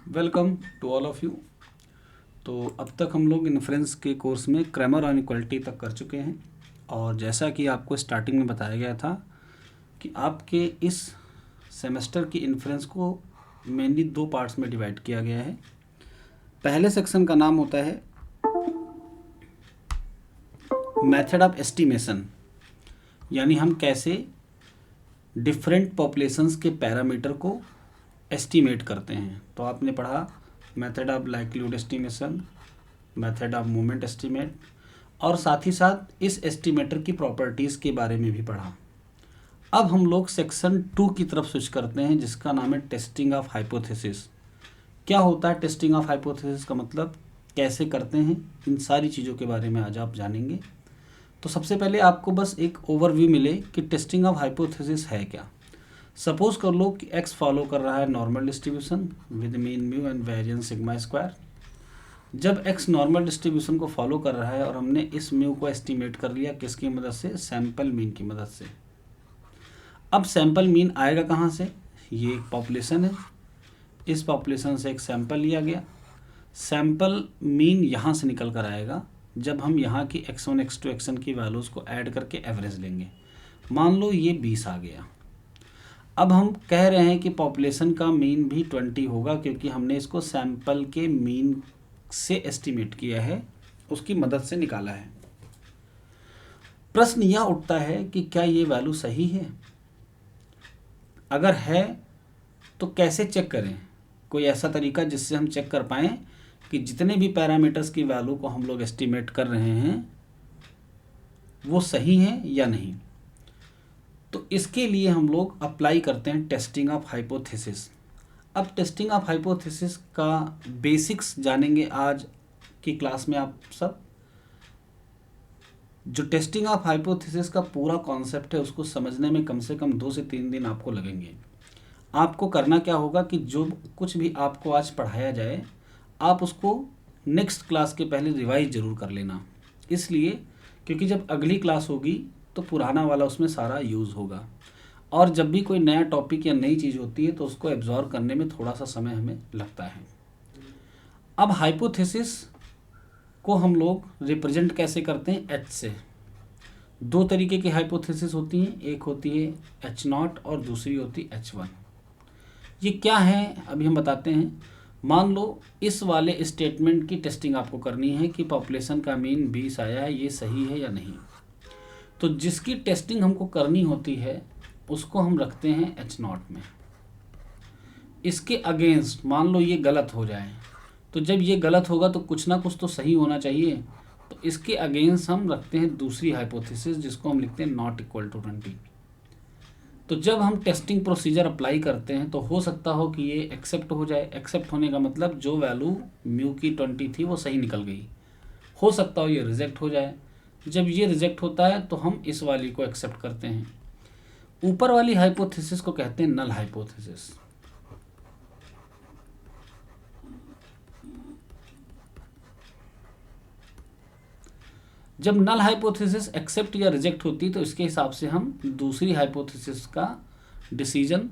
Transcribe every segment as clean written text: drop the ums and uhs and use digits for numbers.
Welcome to all of you. तो अब तक हम लोग इन्फ्रेंस के कोर्स में क्रैमर ऑन इक्वलिटी तक कर चुके हैं और जैसा कि आपको स्टार्टिंग में बताया गया था कि आपके इस सेमेस्टर की इन्फ्रेंस को मेनली दो पार्ट्स में डिवाइड किया गया है। पहले सेक्शन का नाम होता है मेथड ऑफ एस्टिमेशन, यानी हम कैसे डिफरेंट पॉपुलेशंस के पैरामीटर को एस्टीमेट करते हैं। तो आपने पढ़ा method of likelihood estimation, method of moment estimate और साथ ही साथ इस एस्टीमेटर की प्रॉपर्टीज़ के बारे में भी पढ़ा। अब हम लोग सेक्शन 2 की तरफ स्विच करते हैं जिसका नाम है टेस्टिंग ऑफ हाइपोथेसिस। क्या होता है टेस्टिंग ऑफ हाइपोथेसिस का मतलब, कैसे करते हैं, इन सारी चीज़ों के बारे में आज आप जानेंगे। तो सबसे पहले आपको बस एक ओवरव्यू मिले कि टेस्टिंग ऑफ हाइपोथेसिस है क्या। सपोज कर लो कि x फॉलो कर रहा है normal distribution with mean mu and variance sigma square. जब x नॉर्मल डिस्ट्रीब्यूशन को फॉलो कर रहा है और हमने इस म्यू को एस्टीमेट कर लिया किसकी मदद से, सैंपल मीन की मदद से। अब सैंपल मीन आएगा कहाँ से, ये एक पॉपुलेशन है, इस पॉपुलेशन से एक सैंपल लिया गया, सैंपल मीन यहाँ से निकल कर आएगा जब हम यहाँ की x1 x2 xn की वैल्यूज़ को ऐड करके एवरेज लेंगे। मान लो ये 20 आ गया। अब हम कह रहे हैं कि पॉपुलेशन का मीन भी 20 होगा क्योंकि हमने इसको सैंपल के मीन से एस्टीमेट किया है, उसकी मदद से निकाला है। प्रश्न यह उठता है कि क्या ये वैल्यू सही है, अगर है तो कैसे चेक करें। कोई ऐसा तरीका जिससे हम चेक कर पाएँ कि जितने भी पैरामीटर्स की वैल्यू को हम लोग एस्टीमेट कर रहे हैं वो सही हैं या नहीं। तो इसके लिए हम लोग अप्लाई करते हैं टेस्टिंग ऑफ हाइपोथेसिस। अब टेस्टिंग ऑफ हाइपोथेसिस का बेसिक्स जानेंगे आज की क्लास में आप सब। जो टेस्टिंग ऑफ हाइपोथेसिस का पूरा कॉन्सेप्ट है उसको समझने में कम से कम 2 से 3 दिन आपको लगेंगे। आपको करना क्या होगा कि जो कुछ भी आपको आज पढ़ाया जाए आप उसको नेक्स्ट क्लास के पहले रिवाइज ज़रूर कर लेना, इसलिए क्योंकि जब अगली क्लास होगी तो पुराना वाला उसमें सारा यूज़ होगा और जब भी कोई नया टॉपिक या नई चीज़ होती है तो उसको एब्जॉर्व करने में थोड़ा सा समय हमें लगता है। अब हाइपोथेसिस को हम लोग रिप्रेजेंट कैसे करते हैं, एच से। दो तरीके की हाइपोथेसिस होती हैं, एक होती है H0 और दूसरी होती है H1। ये क्या है अभी हम बताते हैं। मान लो इस वाले स्टेटमेंट की टेस्टिंग आपको करनी है कि पॉपुलेशन का मीन 20 आया है, ये सही है या नहीं। तो जिसकी टेस्टिंग हमको करनी होती है उसको हम रखते हैं H0 में। इसके अगेंस्ट मान लो ये गलत हो जाए, तो जब ये गलत होगा तो कुछ ना कुछ तो सही होना चाहिए, तो इसके अगेंस्ट हम रखते हैं दूसरी हाइपोथेसिस जिसको हम लिखते हैं नॉट इक्वल टू 20। तो जब हम टेस्टिंग प्रोसीजर अप्लाई करते हैं तो हो सकता हो कि ये एक्सेप्ट हो जाए। एक्सेप्ट होने का मतलब जो वैल्यू म्यू की 20 थी वो सही निकल गई। हो सकता हो ये रिजेक्ट हो जाए। जब ये रिजेक्ट होता है तो हम इस वाली को एक्सेप्ट करते हैं। ऊपर वाली हाइपोथेसिस को कहते हैं नल हाइपोथेसिस। जब नल हाइपोथेसिस एक्सेप्ट या रिजेक्ट होती तो इसके हिसाब से हम दूसरी हाइपोथेसिस का डिसीजन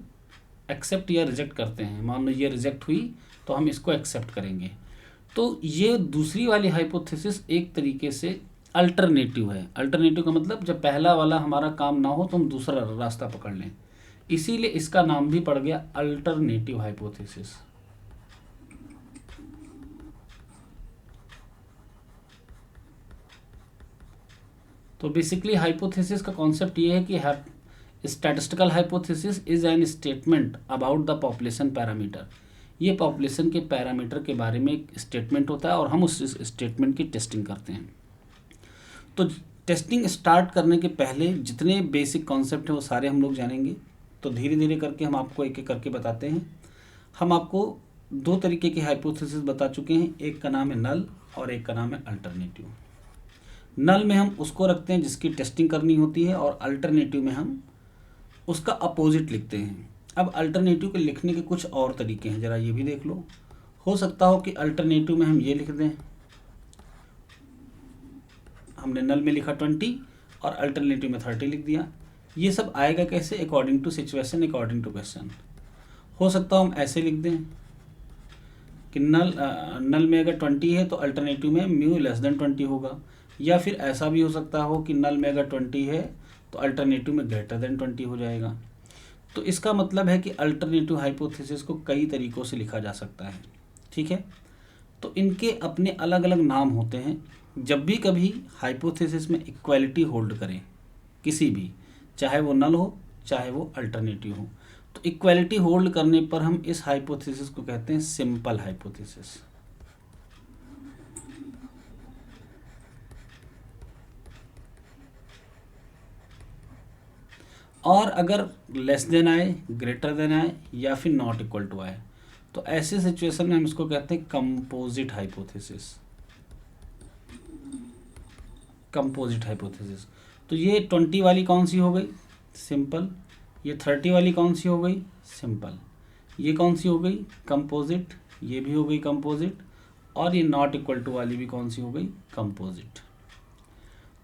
एक्सेप्ट या रिजेक्ट करते हैं। मान लो ये रिजेक्ट हुई तो हम इसको एक्सेप्ट करेंगे। तो ये दूसरी वाली हाइपोथेसिस एक तरीके से अल्टरनेटिव है। अल्टरनेटिव का मतलब जब पहला वाला हमारा काम ना हो तो हम दूसरा रास्ता पकड़ लें, इसीलिए इसका नाम भी पड़ गया अल्टरनेटिव हाइपोथेसिस। तो बेसिकली हाइपोथेसिस का कॉन्सेप्ट ये है कि statistical hypothesis is an statement about the population parameter. ये पॉपुलेशन के पैरामीटर के बारे में एक स्टेटमेंट होता है और हम उस स्टेटमेंट की टेस्टिंग करते हैं। तो टेस्टिंग स्टार्ट करने के पहले जितने बेसिक कॉन्सेप्ट हैं वो सारे हम लोग जानेंगे। तो धीरे धीरे करके हम आपको एक एक करके बताते हैं। हम आपको दो तरीके की हाइपोथेसिस बता चुके हैं, एक का नाम है नल और एक का नाम है अल्टरनेटिव। नल में हम उसको रखते हैं जिसकी टेस्टिंग करनी होती है और अल्टरनेटिव में हम उसका अपोजिट लिखते हैं। अब अल्टरनेटिव के लिखने के कुछ और तरीके हैं, ज़रा ये भी देख लो। हो सकता हो कि अल्टरनेटिव में हम ये लिख दें, हमने नल में लिखा 20 और अल्टरनेटिव में 30 लिख दिया। ये सब आएगा कैसे, according to situation, according to question. हो सकता हो हम ऐसे लिख दें कि नल में अगर 20 है तो अल्टरनेटिव में म्यू लेस देन 20 होगा, या फिर ऐसा भी हो सकता हो कि नल में अगर 20 है तो अल्टरनेटिव में ग्रेटर देन 20 हो जाएगा। तो इसका मतलब है कि अल्टरनेटिव हाइपोथेसिस को कई तरीक़ों से लिखा जा सकता है, ठीक है। तो इनके अपने अलग अलग नाम होते हैं। जब भी कभी हाइपोथेसिस में इक्वालिटी होल्ड करें किसी भी, चाहे वो नल हो चाहे वो अल्टरनेटिव हो, तो इक्वालिटी होल्ड करने पर हम इस हाइपोथेसिस को कहते हैं सिंपल हाइपोथेसिस। और अगर लेस देन आए, ग्रेटर देन आए, या फिर नॉट इक्वल टू आए, तो ऐसे सिचुएशन में हम इसको कहते हैं कंपोजिट हाइपोथेसिस। Composite hypothesis. तो ये 20 वाली कौन सी हो गई? सिंपल। ये 30 वाली कौन सी हो गई? सिंपल। ये कौन सी हो गई? कंपोजिट। ये भी हो गई कंपोजिट। और ये नॉट इक्वल टू वाली भी कौन सी हो गई? कंपोजिट।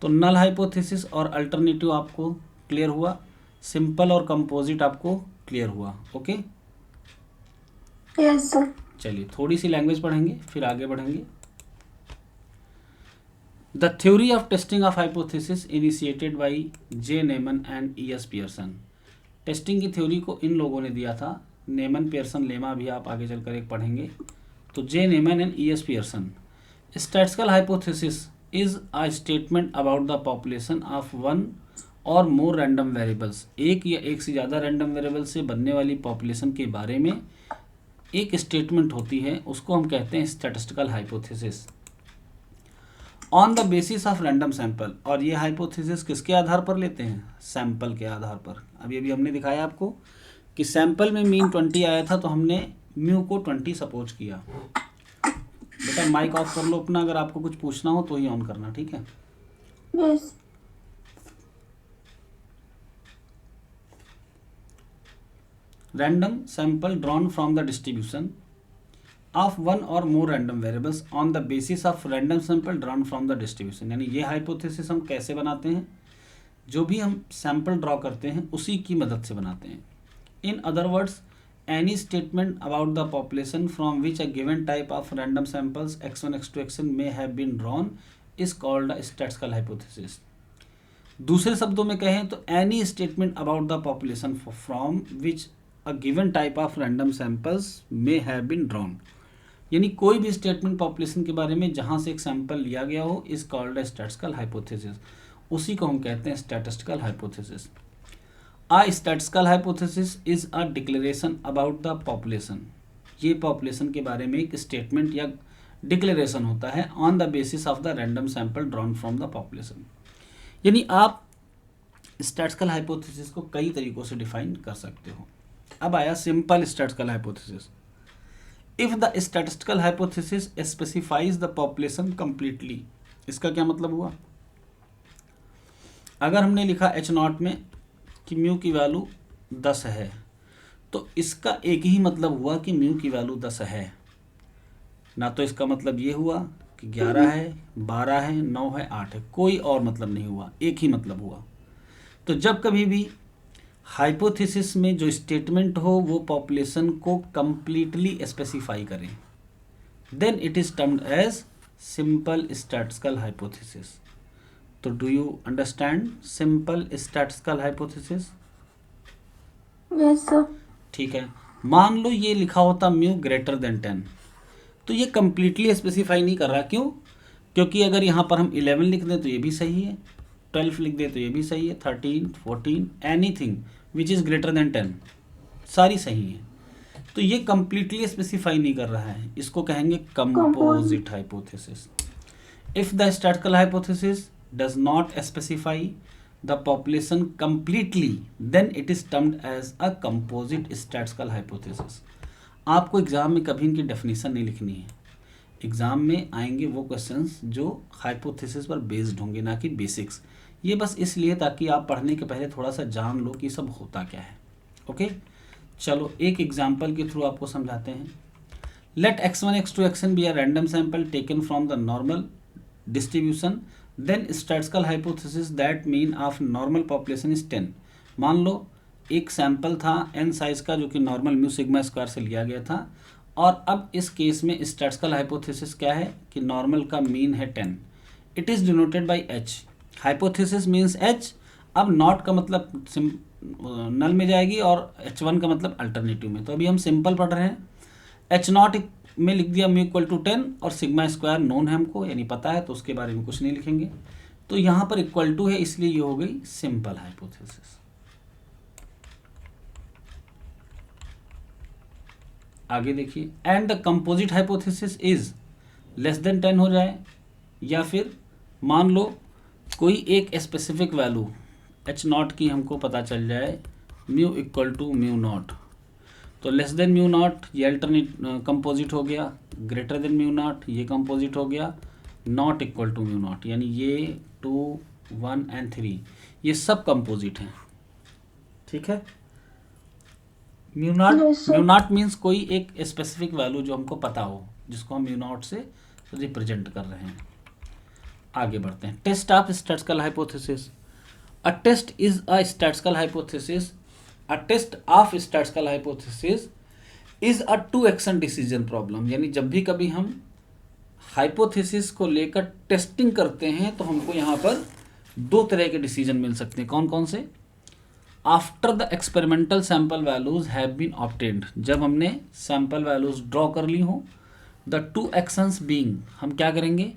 तो नल हाइपोथेसिस और अल्टरनेटिव आपको क्लियर हुआ, सिंपल और कंपोजिट आपको क्लियर हुआ। Okay, yes sir. चलिए थोड़ी सी लैंग्वेज पढ़ेंगे फिर आगे बढ़ेंगे। The theory of testing of hypothesis initiated by J Neyman and E.S. Pearson. Testing की थ्योरी को इन लोगों ने दिया था, नेमन, पियर्सन, लेमा भी आप आगे चलकर एक पढ़ेंगे। तो J Neyman and E.S. Pearson. Statistical hypothesis is a statement about the population of one or more random variables. एक या एक से ज़्यादा रैंडम वेरिएबल से बनने वाली पॉपुलेशन के बारे में एक स्टेटमेंट होती है, उसको हम कहते हैं statistical hypothesis on the basis of random sample. और ये हाइपोथेसिस किसके आधार पर लेते हैं? सैंपल के आधार पर। अभी हमने दिखाया आपको कि सैंपल में मीन 20 आया था तो हमने म्यू को 20 सपोज किया। बेटा माइक ऑफ कर लो अपना, अगर आपको कुछ पूछना हो तो ही ऑन करना, ठीक है। Yes. Random sample drawn from the distribution of one or more random variables on the basis of random sample drawn from the distribution। यानी ये हाइपोथेसिस हम कैसे बनाते हैं? जो भी हम सैंपल ड्रॉ करते हैं उसी की मदद से बनाते हैं। In other words, any statement about the population from which a given type of random samples x1 x2 xn may have been drawn is called a statistical hypothesis। दूसरे शब्दों में कहें तो any statement about the population from which a given type of random samples may have been drawn. यानी कोई भी statement population के बारे में जहाँ से एक सैंपल लिया गया हो is called a statistical hypothesis. उसी को हम कहते हैं statistical hypothesis. A statistical hypothesis is a declaration about the population. ये पॉपुलेशन के बारे में एक स्टेटमेंट या डिक्लेरेशन होता है on the basis of the random sample drawn from the population. यानी आप स्टैटिस्टिकल हाइपोथेसिस को कई तरीकों से डिफाइन कर सकते हो। अब आया simple statistical hypothesis. If the statistical hypothesis specifies the population completely. इसका क्या मतलब हुआ? अगर हमने लिखा H0 में कि म्यू की वैल्यू 10 है तो इसका एक ही मतलब हुआ कि म्यू की वैल्यू 10 है, ना तो इसका मतलब ये हुआ कि 11 है, 12 है, 9 है, 8 है। कोई और मतलब नहीं हुआ, एक ही मतलब हुआ। तो जब कभी भी हाइपोथेसिस में जो स्टेटमेंट हो वो पॉपुलेशन को कंप्लीटली स्पेसिफाई करें, then it is termed as simple statistical hypothesis. तो do you understand simple statistical hypothesis? Yes sir. ठीक है। मान लो ये लिखा होता म्यू ग्रेटर देन 10, तो ये कंप्लीटली स्पेसिफाई नहीं कर रहा। क्यों? क्योंकि अगर यहाँ पर हम 11 लिख दें तो ये भी सही है, 12 लिख दें तो ये भी सही है, 13, 14, anything which is greater than 10 सारी सही है। तो ये कंप्लीटली स्पेसिफाई नहीं कर रहा है, इसको कहेंगे composite hypothesis. If the statistical hypothesis does not specify the population completely then it is termed as a composite statistical hypothesis. आपको एग्जाम में कभी इनकी डेफिनेशन नहीं लिखनी है। एग्जाम में आएंगे वो क्वेश्चंस जो हाइपोथेसिस पर बेस्ड होंगे, ना कि बेसिक्स। ये बस इसलिए ताकि आप पढ़ने के पहले थोड़ा सा जान लो कि सब होता क्या है। ओके, चलो एक एग्जांपल के थ्रू आपको समझाते हैं। Let x1 x2 xn be a random sample taken from the normal distribution, then statistical hypothesis that mean of normal population is 10। मान लो एक सैंपल था n साइज का जो कि नॉर्मल म्यू सिग्मा स्क्वायर से लिया गया था, और अब इस केस में स्टैटिस्टिकल हाइपोथेसिस क्या है कि नॉर्मल का मीन है 10, it is denoted by H, hypothesis means H. अब नॉट का मतलब नल में जाएगी और H1 का मतलब अल्टरनेटिव में। तो अभी हम सिंपल पढ़ रहे हैं, H0 में लिख दिया म्यू इक्वल टू 10 और सिग्मा स्क्वायर नोन है हमको, यानी पता है, तो उसके बारे में कुछ नहीं लिखेंगे। तो यहाँ पर इक्वल टू है, इसलिए ये हो गई सिंपल हाइपोथेसिस। आगे देखिए, and the composite hypothesis is less than 10 हो जाए, या फिर मान लो कोई एक स्पेसिफिक वैल्यू H0 की हमको पता चल जाए, mu equal to mu not, तो लेस देन म्यू नॉट ये अल्टरनेट कंपोजिट हो गया, ग्रेटर देन म्यू नॉट ये कंपोजिट हो गया, not equal to mu not, यानी ये 2, 1 एंड 3 ये सब कंपोजिट हैं। ठीक है, म्यू नॉट मीन्स कोई एक स्पेसिफिक वैल्यू जो हमको पता हो, जिसको हम म्यू नॉट से रिप्रेजेंट कर रहे हैं। आगे बढ़ते हैं, test of statistical hypothesis. A test is a statistical hypothesis, a test of statistical hypothesis is a two action decision problem, यानी जब भी कभी हम हाइपोथेसिस को लेकर टेस्टिंग करते हैं तो हमको यहाँ पर दो तरह के डिसीजन मिल सकते हैं। कौन कौन से? After the experimental sample values have been obtained, जब हमने सैंपल वैल्यूज ड्रॉ कर ली हो। द टू एक्शंस बीइंग, हम क्या करेंगे,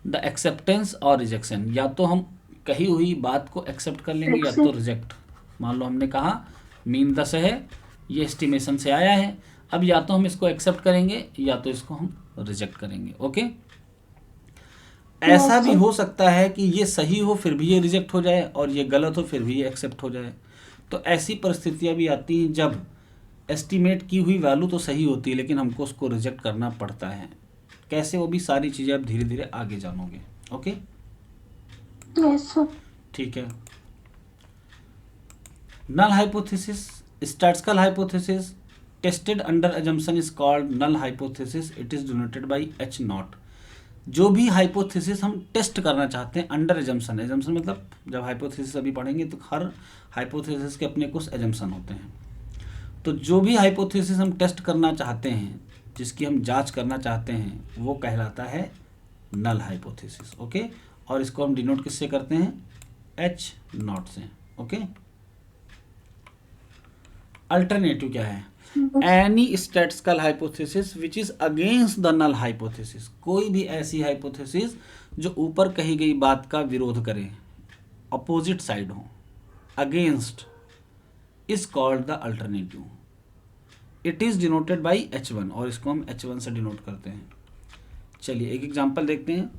द एक्सेप्टेंस और रिजेक्शन, या तो हम कही हुई बात को एक्सेप्ट कर लेंगे या तो रिजेक्ट। मान लो हमने कहा मीन 10 है, ये एस्टिमेशन से आया है, अब या तो हम इसको एक्सेप्ट करेंगे या तो इसको हम रिजेक्ट करेंगे। ओके, ऐसा भी हो सकता है कि ये सही हो फिर भी ये रिजेक्ट हो जाए और ये गलत हो फिर भी ये एक्सेप्ट हो जाए। तो ऐसी परिस्थितियां भी आती हैं जब एस्टिमेट की हुई वैल्यू तो सही होती है लेकिन हमको उसको रिजेक्ट करना पड़ता है। कैसे, वो भी सारी चीज़ें आप धीरे धीरे आगे जानोगे। Okay, yes sir. ठीक है। Null hypothesis, statistical hypothesis tested under assumption is called null hypothesis, it is denoted by H0। जो भी हाइपोथेसिस हम टेस्ट करना चाहते हैं अंडर एजम्पशन, एजम्पशन मतलब जब हाइपोथेसिस अभी पढ़ेंगे तो हर हाइपोथेसिस के अपने कुछ एजम्पशन होते हैं। तो जो भी हाइपोथेसिस हम टेस्ट करना चाहते हैं, जिसकी हम जांच करना चाहते हैं, वो कहलाता है नल हाइपोथेसिस। ओके, और इसको हम डिनोट किससे करते हैं? H0 से। ओके, अल्टरनेटिव क्या है? Any statistical hypothesis which is against the null hypothesis, कोई भी ऐसी हाइपोथेसिस जो ऊपर कही गई बात का विरोध करे, अपोजिट साइड हो, against, is called the alternative. It is denoted bye H1 और इसको हम H1 से डिनोट करते हैं। चलिए एक एग्जांपल देखते हैं।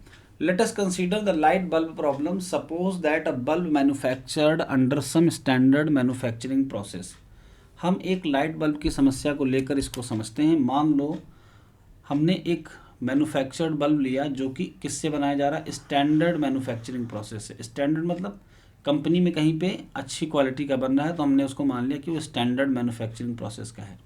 Let us consider the light bulb problem. Suppose that a bulb manufactured under some standard manufacturing process. हम एक लाइट बल्ब की समस्या को लेकर इसको समझते हैं। मान लो हमने एक मैन्युफैक्चर्ड बल्ब लिया जो कि किससे बनाया जा रहा है? स्टैंडर्ड मैन्युफैक्चरिंग प्रोसेस से। स्टैंडर्ड मतलब कंपनी में कहीं पे अच्छी क्वालिटी का बन रहा है तो हमने उसको मान लिया कि वो स्टैंडर्ड मैन्युफैक्चरिंग प्रोसेस का है।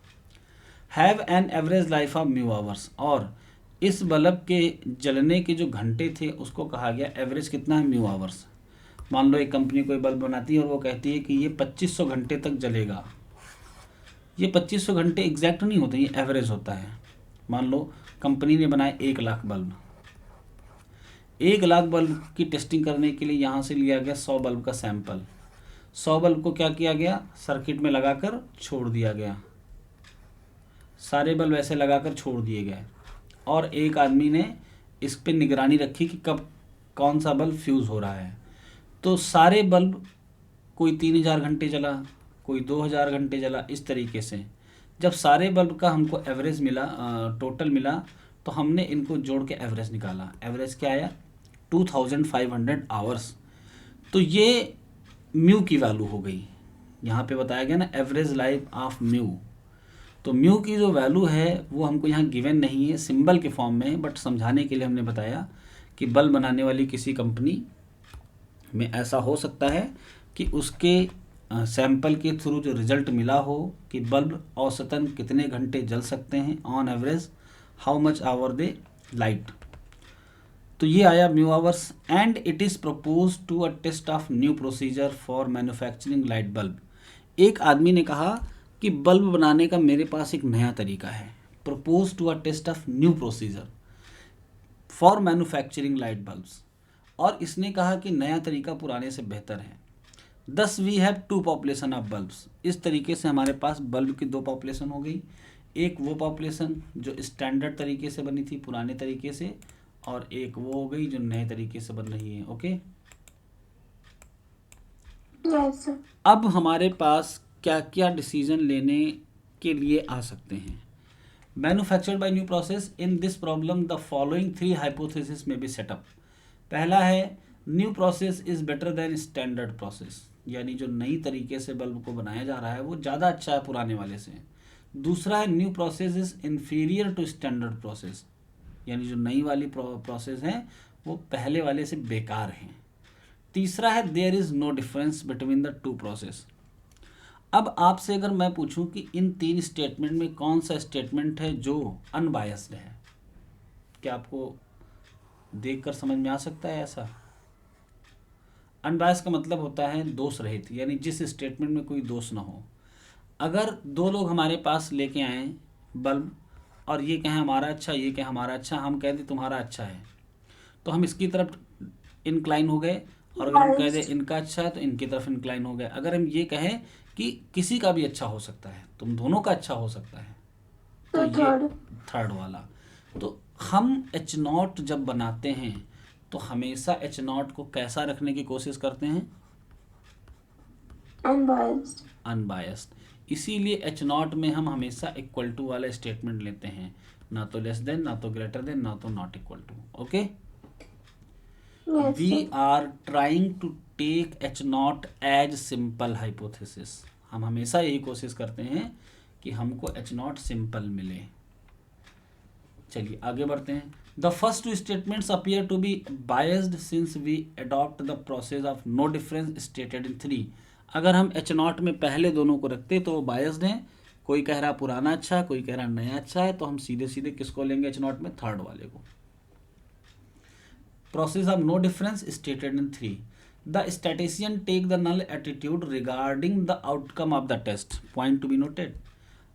Have an average life of mu hours, और इस बल्ब के जलने के जो घंटे थे उसको कहा गया एवरेज कितना है? Mu hours. मान लो एक कंपनी कोई बल्ब बनाती है और वो कहती है कि ये 2500 घंटे तक जलेगा। ये 2500 घंटे एग्जैक्ट नहीं होते, ये एवरेज होता है। मान लो कंपनी ने बनाए 1 लाख बल्ब, 1 लाख बल्ब की टेस्टिंग करने के लिए यहाँ से लिया गया 100 बल्ब का सैंपल। 100 बल्ब को क्या किया गया? सर्किट में लगाकर छोड़ दिया गया, सारे बल्ब ऐसे लगाकर छोड़ दिए गए, और एक आदमी ने इस पे निगरानी रखी कि कब कौन सा बल्ब फ्यूज़ हो रहा है। तो सारे बल्ब, कोई 3000 घंटे जला, कोई 2000 घंटे जला, इस तरीके से। जब सारे बल्ब का हमको एवरेज मिला, टोटल मिला, तो हमने इनको जोड़ के एवरेज निकाला। एवरेज क्या आया? 2500 आवर्स। तो ये म्यू की वैल्यू हो गई। यहाँ पे बताया गया ना एवरेज लाइफ ऑफ म्यू। तो म्यू की जो वैल्यू है वो हमको यहाँ गिवन नहीं है, सिंबल के फॉर्म में है, बट समझाने के लिए हमने बताया कि बल्ब बनाने वाली किसी कंपनी में ऐसा हो सकता है कि उसके सैंपल के थ्रू जो रिजल्ट मिला हो कि बल्ब औसतन कितने घंटे जल सकते हैं, on average how much hour they light. तो ये आया mu hours. And it is propose to a test of new procedure for manufacturing light bulb. एक आदमी ने कहा कि बल्ब बनाने का मेरे पास एक नया तरीका है, proposed to a test of new procedure for manufacturing light bulbs, और इसने कहा कि नया तरीका पुराने से बेहतर है। Thus we have two population of bulbs, इस तरीके से हमारे पास बल्ब की दो पॉपुलेशन हो गई, एक वो पॉपुलेशन जो स्टैंडर्ड तरीके से बनी थी पुराने तरीके से, और एक वो हो गई जो नए तरीके से बन रही है। Okay, Yes, sir. अब हमारे पास क्या क्या डिसीजन लेने के लिए आ सकते हैं। Manufactured by new process, in this problem the following three hypothesis में बी सेटअप। पहला है new process is better than standard process, यानी जो नई तरीके से बल्ब को बनाया जा रहा है वो ज़्यादा अच्छा है पुराने वाले से। दूसरा है new process is inferior to standard process, यानी जो नई वाली प्रोसेस है वो पहले वाले से बेकार है। तीसरा है there is no difference between the two process. अब आपसे अगर मैं पूछूं कि इन तीन स्टेटमेंट में कौन सा स्टेटमेंट है जो अनबायस्ड है, क्या आपको देखकर समझ में आ सकता है ऐसा? अनबायस्ड का मतलब होता है दोष रहित, यानी जिस स्टेटमेंट में कोई दोष ना हो। अगर दो लोग हमारे पास लेके आए बल्ब और ये कहें हमारा अच्छा, ये कहें हमारा अच्छा, हम कह दें तुम्हारा अच्छा है, तो हम इसकी तरफ इनक्लाइन हो गए, और अगर हम कह दें इनका अच्छा है तो इनकी तरफ इनक्लाइन हो गए। अगर हम ये कहें कि किसी का भी अच्छा हो सकता है, तुम दोनों का अच्छा हो सकता है, तो The ये third. थर्ड वाला। तो हम एच नॉट जब बनाते हैं तो हमेशा एच नॉट को कैसा रखने की कोशिश करते हैं? Unbiased. अनबायस्ड। इसीलिए एच नॉट में हम हमेशा इक्वल टू वाला स्टेटमेंट लेते हैं, ना तो लेस देन, ना तो ग्रेटर देन, ना तो not equal to. Okay, Yes, we sir. Are trying to take H not as simple hypothesis. हम हमेशा यही कोशिश करते हैं कि हमको एच नॉट सिंपल मिले। चलिए आगे बढ़ते हैं। The first two statements appear to be biased since we adopt the process of no difference stated in three. अगर हम एच नॉट में पहले दोनों को रखते तो वो बायस्ड हैं, कोई कह रहा पुराना अच्छा है, कोई कह रहा नया अच्छा है, तो हम सीधे सीधे किसको लेंगे एच नॉट में? थर्ड वाले को। Process of no difference stated in three, the statistician take the null attitude regarding the outcome of the test. Point to be noted,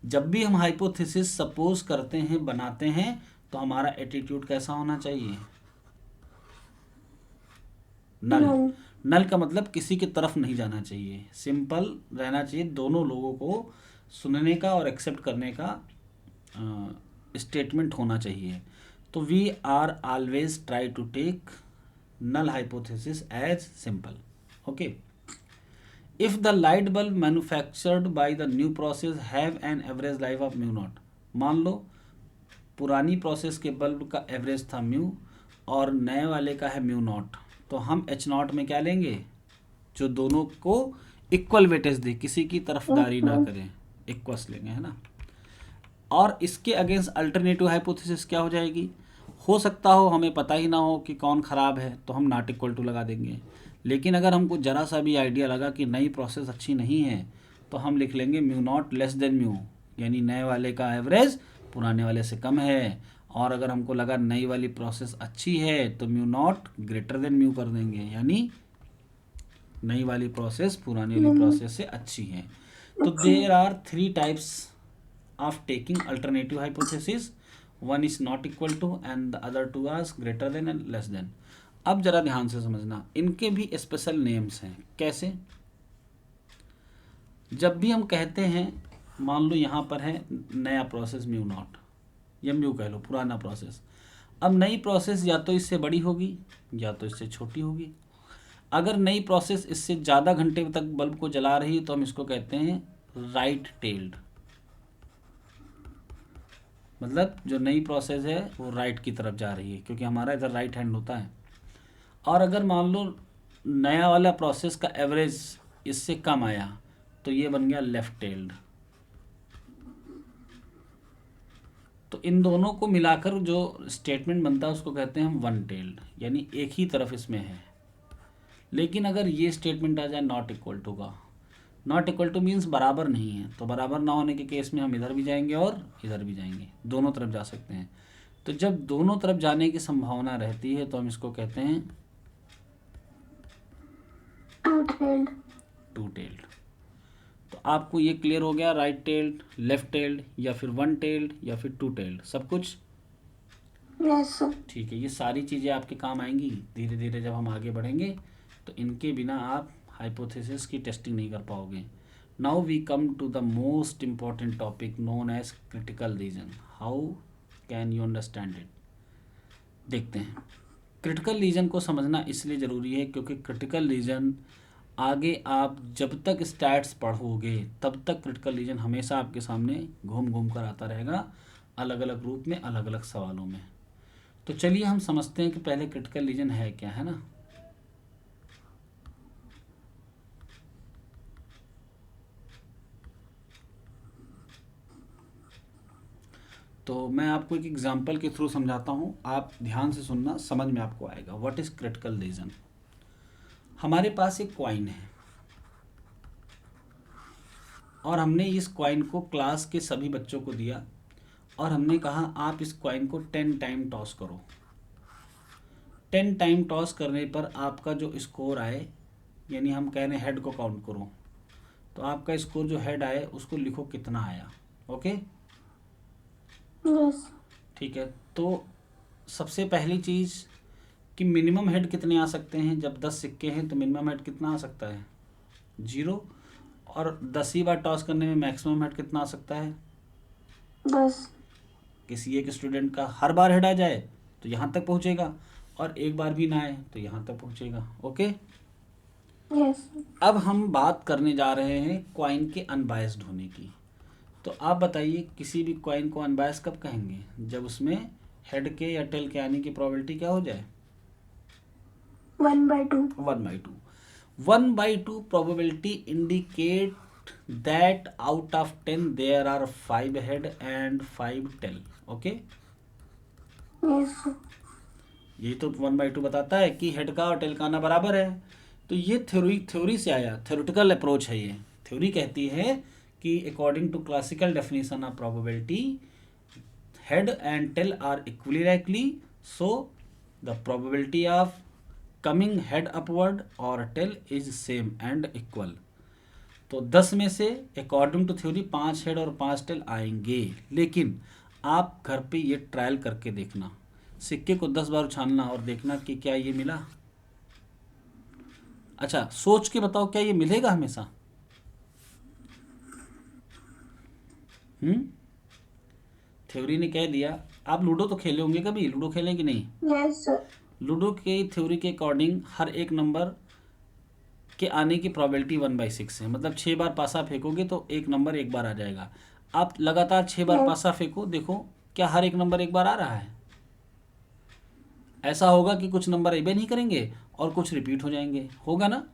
जब भी हम हाइपोथेसिस सपोज करते हैं, बनाते हैं, तो हमारा एटीट्यूड कैसा होना चाहिए? नल। Null. नल का मतलब किसी की तरफ नहीं जाना चाहिए, सिंपल रहना चाहिए, दोनों लोगों को सुनने का और एक्सेप्ट करने का स्टेटमेंट होना चाहिए। तो we are always try to take null hypothesis as simple. Okay, if the light bulb manufactured by the new process have an average life of mu not. मान लो पुरानी प्रोसेस के बल्ब का एवरेज था mu और नए वाले का है म्यू नॉट, तो हम एच नॉट में क्या लेंगे? जो दोनों को इक्वल वेटेज दे, किसी की तरफदारी ना करें, इक्वस लेंगे, है ना। और इसके अगेंस्ट अल्टरनेटिव हाइपोथेसिस क्या हो जाएगी? हो सकता हो हमें पता ही ना हो कि कौन ख़राब है, तो हम नॉट इक्वल टू लगा देंगे। लेकिन अगर हमको ज़रा सा भी आइडिया लगा कि नई प्रोसेस अच्छी नहीं है, तो हम लिख लेंगे mu naught less than mu, यानी नए वाले का एवरेज पुराने वाले से कम है। और अगर हमको लगा नई वाली प्रोसेस अच्छी है तो mu naught greater than mu कर देंगे, यानी नई वाली प्रोसेस पुरानी वाली प्रोसेस से अच्छी है। तो there are three types of taking alternative hypothesis, one is not equal to and the other two are greater than and less than. अब जरा ध्यान से समझना, इनके भी स्पेशल नेम्स हैं। कैसे? जब भी हम कहते हैं, मान लो यहाँ पर है नया प्रोसेस म्यू नॉट, या म्यू कह लो पुराना प्रोसेस। अब नई प्रोसेस या तो इससे बड़ी होगी या तो इससे छोटी होगी। अगर नई प्रोसेस इससे ज़्यादा घंटे तक बल्ब को जला रही है तो हम इसको कहते हैं राइट टेल्ड, मतलब जो नई प्रोसेस है वो राइट की तरफ जा रही है, क्योंकि हमारा इधर राइट हैंड होता है। और अगर मान लो नया वाला प्रोसेस का एवरेज इससे कम आया तो ये बन गया लेफ्ट टेल्ड। तो इन दोनों को मिलाकर जो स्टेटमेंट बनता है उसको कहते हैं हम वन टेल्ड, यानी एक ही तरफ इसमें है। लेकिन अगर ये स्टेटमेंट आ जाए नॉट इक्वल टू का, नॉट इक्वल टू मीन्स बराबर नहीं है, तो बराबर ना होने के केस में हम इधर भी जाएंगे और इधर भी जाएंगे, दोनों तरफ जा सकते हैं। तो जब दोनों तरफ जाने की संभावना रहती है तो हम इसको कहते हैं Two-tailed. To tailed. तो आपको ये क्लियर हो गया, राइट टेल्ड, लेफ्ट टेल्ड, या फिर वन टेल्ड, या फिर टू टेल्ड, सब कुछ Yes, sir. ठीक है। ये सारी चीज़ें आपके काम आएंगी धीरे धीरे जब हम आगे बढ़ेंगे, तो इनके बिना आप हाइपोथेसिस की टेस्टिंग नहीं कर पाओगे। Now we come to the most important topic known as critical region. How can you understand it? देखते हैं। क्रिटिकल रीजन को समझना इसलिए ज़रूरी है क्योंकि क्रिटिकल रीजन आगे आप जब तक स्टैट्स पढ़ोगे तब तक क्रिटिकल रीजन हमेशा आपके सामने घूम घूम कर आता रहेगा, अलग अलग रूप में, अलग अलग सवालों में। तो चलिए हम समझते हैं कि पहले क्रिटिकल रीजन है क्या, है ना। तो मैं आपको एक एग्जांपल के थ्रू समझाता हूँ, आप ध्यान से सुनना, समझ में आपको आएगा। What is critical reason? हमारे पास एक कॉइन है और हमने इस कॉइन को क्लास के सभी बच्चों को दिया और हमने कहा आप इस कॉइन को 10 टाइम टॉस करो। 10 टाइम टॉस करने पर आपका जो स्कोर आए, यानी हम कह रहे हैं हेड को काउंट करो, तो आपका स्कोर जो हेड आए उसको लिखो कितना आया। Okay, Yes. ठीक है। तो सबसे पहली चीज़ कि मिनिमम हेड कितने आ सकते हैं। जब 10 सिक्के हैं तो मिनिमम हेड कितना आ सकता है? 0। और 10 ही बार टॉस करने में मैक्सिमम हेड कितना आ सकता है? 10. किसी एक स्टूडेंट का हर बार हेड आ जाए तो यहाँ तक पहुँचेगा, और एक बार भी ना आए तो यहाँ तक पहुँचेगा। Okay, Yes. अब हम बात करने जा रहे हैं कॉइन के अनबायस्ड होने की। तो आप बताइए किसी भी कॉइन को अनबायस्ड कब कहेंगे? जब उसमें हेड के या टेल के आने की प्रोबेबिलिटी क्या हो जाए? 1/2. 1/2। 1/2 probability indicate that out of 10 there are 5 head and 5 tail. Okay, Yes, sir. यही तो 1/2 बताता है कि हेड का और टेल का आना बराबर है। तो ये थ्योरी से आया, थ्योरेटिकल अप्रोच है ये। थ्योरी कहती है कि according to classical definition of probability head and tail are equally likely, so the probability of coming head upward or tail is same and equal. तो 10 में से अकॉर्डिंग टू थ्योरी 5 हेड और 5 tell आएंगे, लेकिन आप घर पे ये ट्रायल करके देखना, सिक्के को 10 बार उछालना और देखना कि क्या ये मिला। अच्छा, सोच के बताओ, क्या ये मिलेगा हमेशा? थ्योरी ने कह दिया। आप लूडो तो खेले होंगे, कभी लूडो खेलें कि नहीं? Yes, sir. लूडो के थ्योरी के अकॉर्डिंग हर एक नंबर के आने की प्रोबेबिलिटी 1/6 है। मतलब 6 बार पासा फेंकोगे तो एक नंबर एक बार आ जाएगा। आप लगातार 6 बार Yes. पासा फेंको, देखो क्या हर एक नंबर एक बार आ रहा है? ऐसा होगा कि कुछ नंबर एबे नहीं करेंगे और कुछ रिपीट हो जाएंगे, होगा ना।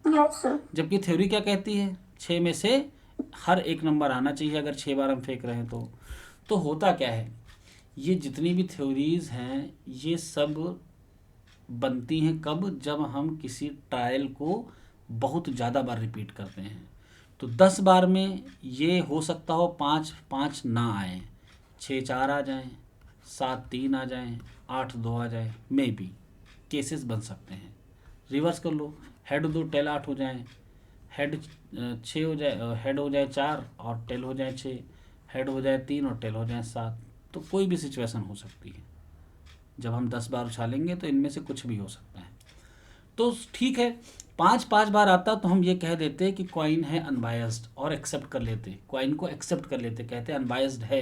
Yes, sir. जबकि थ्योरी क्या कहती है? 6 में से हर एक नंबर आना चाहिए अगर 6 बार हम फेंक रहे हैं तो होता क्या है, ये जितनी भी थ्योरीज हैं ये सब बनती हैं कब? जब हम किसी ट्रायल को बहुत ज़्यादा बार रिपीट करते हैं। तो 10 बार में ये हो सकता हो 5 5 ना आए, 6 4 आ जाएं, 7 3 आ जाएं, 8 2 आ जाए, मे बी केसेस बन सकते हैं। रिवर्स कर लो, हेड 2 टेल 8 हो जाए, हेड 6 हो जाए, हेड हो जाए 4 और टेल हो जाए 6, हेड हो जाए 3 और टेल हो जाए 7। तो कोई भी सिचुएशन हो सकती है। जब हम 10 बार उछालेंगे तो इनमें से कुछ भी हो सकता है। तो ठीक है, 5 बार आता तो हम ये कह देते कि कॉइन है अनबायस्ड और एक्सेप्ट कर लेते, कॉइन को एक्सेप्ट कर लेते, कहते अनबायस्ड है।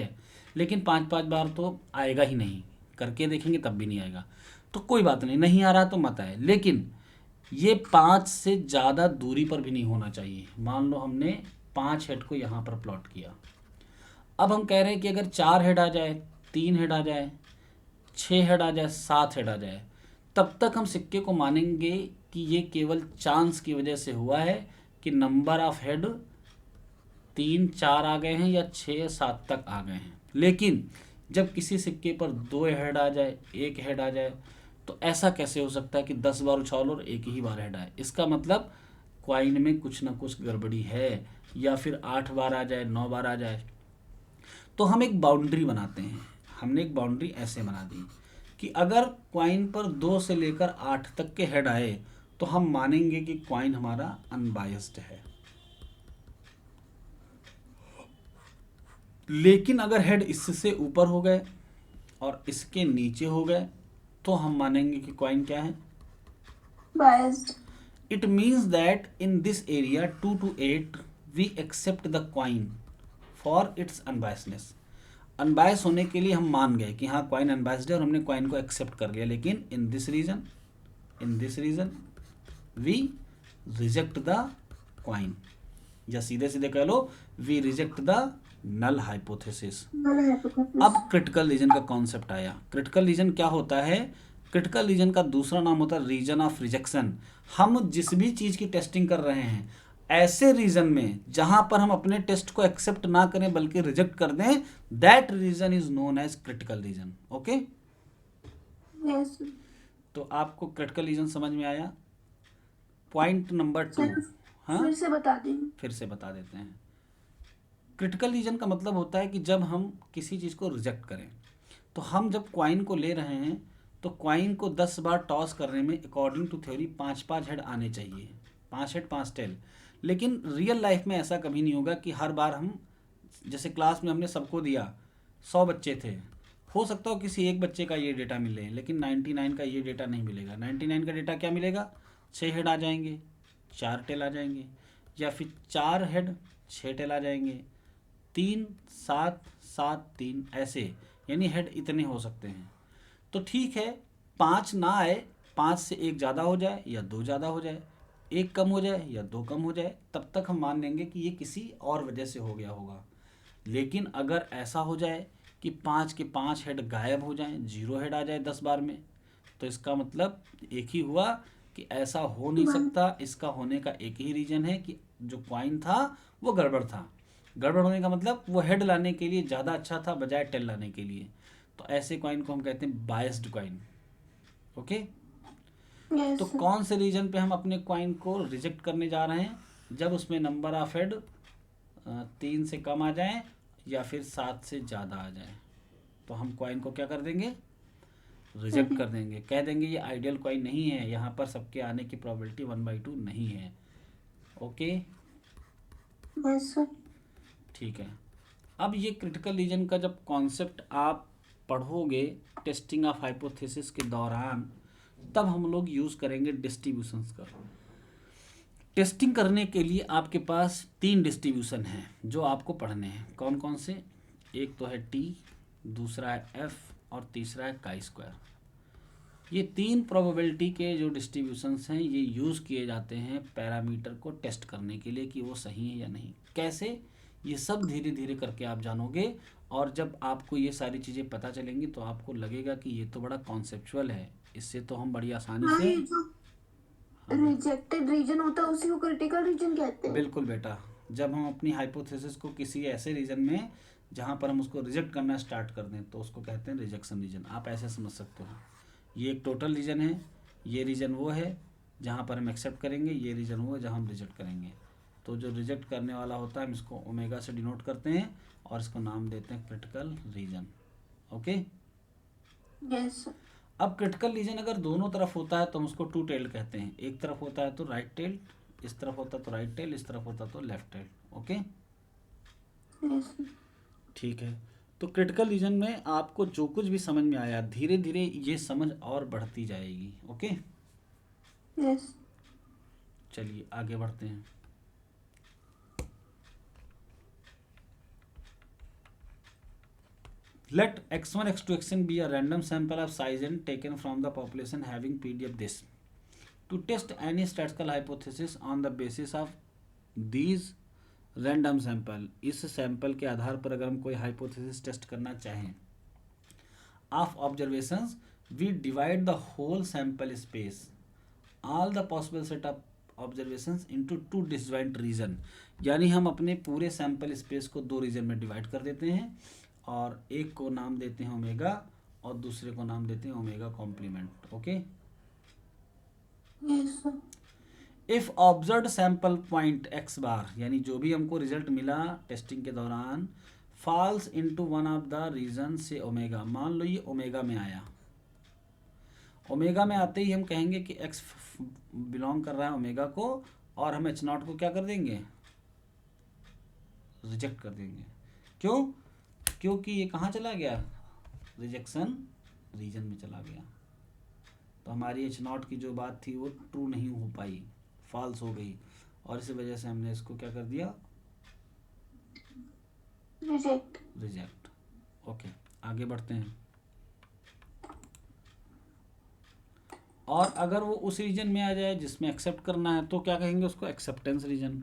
लेकिन 5 बार तो आएगा ही नहीं, करके देखेंगे तब भी नहीं आएगा। तो कोई बात नहीं, नहीं आ रहा तो मत आए, लेकिन ये 5 से ज़्यादा दूरी पर भी नहीं होना चाहिए। मान लो हमने 5 हेड को यहाँ पर प्लॉट किया, अब हम कह रहे हैं कि अगर 4 हेड आ जाए, 3 हेड आ जाए, 6 हेड आ जाए, 7 हेड आ जाए, तब तक हम सिक्के को मानेंगे कि ये केवल चांस की वजह से हुआ है कि नंबर ऑफ हेड 3 4 आ गए हैं या 6 7 तक आ गए हैं। लेकिन जब किसी सिक्के पर 2 हेड आ जाए, 1 हेड आ जाए, तो ऐसा कैसे हो सकता है कि 10 बार उछालो और एक ही बार हेड आए? इसका मतलब क्वाइन में कुछ ना कुछ गड़बड़ी है। या फिर 8 बार आ जाए, 9 बार आ जाए। तो हम एक बाउंड्री बनाते हैं। हमने एक बाउंड्री ऐसे बना दी कि अगर क्वाइन पर 2 से लेकर 8 तक के हेड आए तो हम मानेंगे कि क्वाइन हमारा अनबायस्ड है। लेकिन अगर हेड इससे ऊपर हो गए और इसके नीचे हो गए तो हम मानेंगे कि कॉइन क्या है, biased, it means that in this area 2 to 8 we accept the coin for its unbiasness. Unbias होने के लिए हम मान गए कि हाँ कॉइन अनबायस्ड है और हमने कॉइन को एक्सेप्ट कर लिया, लेकिन in this region we reject the coin, या सीधे सीधे कह लो we reject the null hypothesis. null hypothesis, अब क्रिटिकल रीजन का कॉन्सेप्ट आया। क्रिटिकल रीजन क्या होता है? क्रिटिकल रीजन का दूसरा नाम होता है रीजन ऑफ रिजेक्शन। हम जिस भी चीज की टेस्टिंग कर रहे हैं, ऐसे रीजन में जहां पर हम अपने टेस्ट को एक्सेप्ट ना करें बल्कि रिजेक्ट कर दें, that region is known as critical region. Okay, yes, तो आपको क्रिटिकल रीजन समझ में आया। पॉइंट नंबर 2, सर हाँ फिर से बता दीजिए। फिर से बता देते हैं। क्रिटिकल रीजन का मतलब होता है कि जब हम किसी चीज़ को रिजेक्ट करें, तो हम जब क्वाइन को ले रहे हैं तो क्वाइन को 10 बार टॉस करने में अकॉर्डिंग टू थ्योरी 5 हेड आने चाहिए, 5 हेड 5 टेल। लेकिन रियल लाइफ में ऐसा कभी नहीं होगा कि हर बार हम, जैसे क्लास में हमने सबको दिया, 100 बच्चे थे, हो सकता हो किसी एक बच्चे का ये डेटा मिले, लेकिन 99 का ये डेटा नहीं मिलेगा। 99 का डेटा क्या मिलेगा? 6 हेड आ जाएंगे, 4 टेल आ जाएंगे, या फिर 4 हेड 6 टेल आ जाएंगे, 3 7 7 3 ऐसे, यानी हेड इतने हो सकते हैं। तो ठीक है, 5 ना आए, 5 से एक ज़्यादा हो जाए या 2 ज़्यादा हो जाए, एक कम हो जाए या 2 कम हो जाए, तब तक हम मान लेंगे कि ये किसी और वजह से हो गया होगा। लेकिन अगर ऐसा हो जाए कि 5 के 5 हेड गायब हो जाएं, 0 हेड आ जाए 10 बार में, तो इसका मतलब एक ही हुआ कि ऐसा हो नहीं सकता। इसका होने का एक ही रीज़न है कि जो कॉइन था वो गड़बड़ था। गड़बड़ होने का मतलब वो हेड लाने के लिए ज़्यादा अच्छा था बजाय टेल लाने के लिए। तो ऐसे कॉइन को हम कहते हैं बायस्ड कॉइन। ओके, yes, तो sir, कौन से रीजन पे हम अपने कॉइन को रिजेक्ट करने जा रहे हैं? जब उसमें नंबर ऑफ हेड 3 से कम आ जाए या फिर 7 से ज़्यादा आ जाए, तो हम कॉइन को क्या कर देंगे? रिजेक्ट कर देंगे, कह देंगे ये आइडियल कॉइन नहीं है, यहाँ पर सबके आने की प्रोबेबिलिटी 1/2 नहीं है। ओके, yes, sir, ठीक है। अब ये क्रिटिकल रीजन का जब कॉन्सेप्ट आप पढ़ोगे टेस्टिंग ऑफ हाइपोथेसिस के दौरान, तब हम लोग यूज़ करेंगे डिस्ट्रीब्यूशंस का। टेस्टिंग करने के लिए आपके पास 3 डिस्ट्रीब्यूशन हैं जो आपको पढ़ने हैं। कौन कौन से? एक तो है टी, दूसरा है एफ और तीसरा है काई स्क्वायर। ये 3 प्रोबेबिलिटी के जो डिस्ट्रीब्यूशंस हैं ये यूज़ किए जाते हैं पैरामीटर को टेस्ट करने के लिए कि वो सही है या नहीं। कैसे? ये सब धीरे धीरे करके आप जानोगे, और जब आपको ये सारी चीज़ें पता चलेंगी तो आपको लगेगा कि ये तो बड़ा कॉन्सेप्चुअल है, इससे तो हम बड़ी आसानी हाँ, से। ये जो रिजेक्टेड रीजन होता है उसी को क्रिटिकल रीजन कहते हैं। बिल्कुल बेटा, जब हम अपनी हाइपोथेसिस को किसी ऐसे रीजन में जहाँ पर हम उसको रिजेक्ट करना स्टार्ट कर दें तो उसको कहते हैं रिजेक्शन रीजन। आप ऐसे समझ सकते हो, ये एक टोटल रीजन है, ये रीजन वो है जहाँ पर हम एक्सेप्ट करेंगे, ये रीजन वो है जहाँ हम रिजेक्ट करेंगे। तो जो रिजेक्ट करने वाला होता है हम इसको ओमेगा से डिनोट करते हैं और इसको नाम देते हैं critical region. Okay, yes, sir, अब क्रिटिकल रीजन अगर दोनों तरफ होता है तो हम उसको टू टेल्ड कहते हैं। एक तरफ होता है तो राइट टेल, इस तरफ होता तो राइट टेल, इस तरफ होता तो left tail. Okay, yes, sir, ठीक है। तो क्रिटिकल रीजन में आपको जो कुछ भी समझ में आया, धीरे धीरे ये समझ और बढ़ती जाएगी। ओके, yes, चलिए आगे बढ़ते हैं। Let x1, x2, xn be a random sample of size n taken from the population having PDF this. To test any statistical hypothesis on the basis of these random sample, इस sample के आधार पर अगर हम कोई hypothesis test करना चाहें of observations, we divide the whole sample space, all the possible set of observations into 2 disjoint region। यानी हम अपने पूरे सैंपल स्पेस को 2 रीजन में डिवाइड कर देते हैं, और एक को नाम देते हैं ओमेगा और दूसरे को नाम देते हैं omega complement. Okay, yes, sir, if observed sample point X bar, यानी जो भी हमको रिजल्ट मिला टेस्टिंग के दौरान, falls into one of the region से ओमेगा, मान लो ये ओमेगा में आया, ओमेगा में आते ही हम कहेंगे कि एक्स बिलोंग कर रहा है ओमेगा को, और हम एच नॉट को क्या कर देंगे? रिजेक्ट कर देंगे। क्यों? क्योंकि ये कहाँ चला गया, रिजेक्शन रीजन में चला गया। तो हमारी एच नॉट की जो बात थी वो ट्रू नहीं हो पाई, फॉल्स हो गई, और इसी वजह से हमने इसको क्या कर दिया, रिजेक्ट। ओके, आगे बढ़ते हैं। और अगर वो उस रीजन में आ जाए जिसमें एक्सेप्ट करना है तो क्या कहेंगे उसको, acceptance region.